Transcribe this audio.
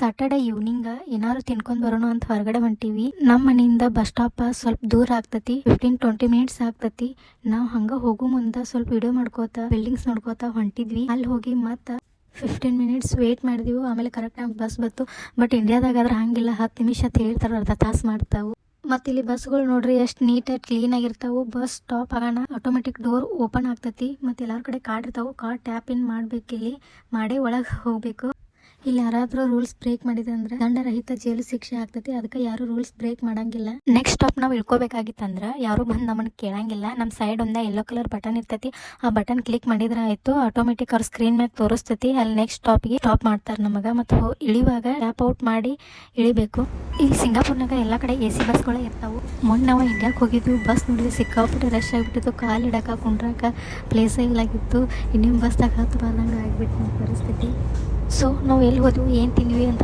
Saturday evening ಏನಾದ್ರು ತಿನ್ಕೊಂಡ್ ಬರೋಣ ಅಂತ ಹೊರಗಡೆ ಹೊಂಟಿವಿ. ನಮ್ಮ ಮನೆಯಿಂದ ಬಸ್ ಸ್ಟಾಪ್ ಸ್ವಲ್ಪ ದೂರ ಆಗ್ತತಿ, 15-20 ಮಿನಿಟ್ಸ್ ಆಗ್ತತಿ. ನಾವು ಹಂಗ ಹೋಗೋ ಮುಂದ ಸ್ವಲ್ಪ ವಿಡಿಯೋ ಮಾಡ್ಕೋತ ಬಿಲ್ಡಿಂಗ್ಸ್ ನೋಡ್ಕೋತ ಹೊಂಟಿದ್ವಿ. ಅಲ್ಲಿ ಹೋಗಿ ಮತ್ತ 15 ಮಿನಿಟ್ಸ್ ವೇಟ್ ಮಾಡಿದ್ವಿ. ಆಮೇಲೆ ಕರೆಕ್ಟ್ ಟೈಮ್ ಬಸ್ ಬಂತು. ಬಟ್ ಇಂಡಿಯಾದಾಗಾದ್ರೆ ಹಂಗಿಲ್ಲ, 10 ನಿಮಿಷ ಅಂತ ಹೇಳ್ತಾರೆ, ಅರ್ಧ ತಾಸು ಮಾಡ್ತಾವು. ಮತ್ತು ಇಲ್ಲಿ ಬಸ್ಗಳು ನೋಡ್ರಿ ಎಷ್ಟು ನೀಟಾಗಿ ಕ್ಲೀನ್ ಆಗಿರ್ತಾವು. ಬಸ್ ಸ್ಟಾಪ್ ಆಗೋಣ ಆಟೋಮೆಟಿಕ್ ಡೋರ್ ಓಪನ್ ಆಗ್ತತಿ. ಮತ್ತು ಎಲ್ಲರ ಕಡೆ ಕಾರ್ಡ್ ಇರ್ತಾವೆ, ಕಾರ್ಡ್ ಟ್ಯಾಪ್ ಇನ್ ಮಾಡ್ಬೇಕು. ಇಲ್ಲಿ ಮಾಡೇ ಒಳಗೆ ಹೋಗ್ಬೇಕು. ಇಲ್ಲಿ ಯಾರಾದ್ರೂ ರೂಲ್ಸ್ ಬ್ರೇಕ್ ಮಾಡಿದ್ರೆ ಅಂದ್ರೆ ದಂಡರಹಿತ ಜೈಲು ಶಿಕ್ಷೆ ಆಗ್ತತಿ. ಅದಕ್ಕೆ ಯಾರು ರೂಲ್ಸ್ ಬ್ರೇಕ್ ಮಾಡಂಗಿಲ್ಲ. ನೆಕ್ಸ್ಟ್ ಸ್ಟಾಪ್ ನಾವು ಇಳ್ಕೋಬೇಕಾಗಿತ್ತಂದ್ರೆ ಯಾರು ಬಂದು ನಮ್ಮನ್ನ ಕೇಳಂಗಿಲ್ಲ. ನಮ್ಮ ಸೈಡ್ ಒಂದ ಯೆಲ್ಲೋ ಕಲರ್ ಬಟನ್ ಇರ್ತತಿ. ಆ ಬಟನ್ ಕ್ಲಿಕ್ ಮಾಡಿದ್ರೆ ಆಯ್ತು, ಆಟೋಮೆಟಿಕ್ ಅವ್ರ ಸ್ಕ್ರೀನ್ ಮ್ಯಾಗ ತೋರಿಸ್ತತಿ. ಅಲ್ಲಿ ನೆಕ್ಸ್ಟ್ ಸ್ಟಾಪ್ಗೆ ಸ್ಟಾಪ್ ಮಾಡ್ತಾರೆ ನಮಗ. ಮತ್ತು ಇಳಿವಾಗ ಟ್ಯಾಪ್ ಔಟ್ ಮಾಡಿ ಇಳಿಬೇಕು. ಇಲ್ಲಿ ಸಿಂಗಾಪುರ್ನಾಗ ಎಲ್ಲ ಕಡೆ AC ಬಸ್ಗಳೇ ಇರ್ತಾವೆ. ಮೊನ್ನೆ ನಾವು ಇಂಡಿಯಾಕ್ಕೆ ಹೋಗಿದ್ವಿ. ಬಸ್ ನೋಡಿದ್ರೆ ಸಿಕ್ಕಾಪಟ್ಟೆ ರಶ್ ಆಗಿಬಿಟ್ಟಿತ್ತು. ಕಾಲು ಇಡಕ್ಕೆ ಕುಂಡ್ರಾಕ ಪ್ಲೇಸೇ ಇಲ್ಲಾಗಿತ್ತು. ಇನ್ನೇನು ಬಸ್ದಾಗ ಹತ್ತು ಬಾರ್ದಂಗೆ ಆಗಿಬಿಟ್ಟು ನಮ್ಮ ಪರಿಸ್ಥಿತಿ. ಸೊ ನಾವು ಎಲ್ಲಿ ಹೋದ್ವಿ, ಏನು ತಿಂದ್ವಿ ಅಂತ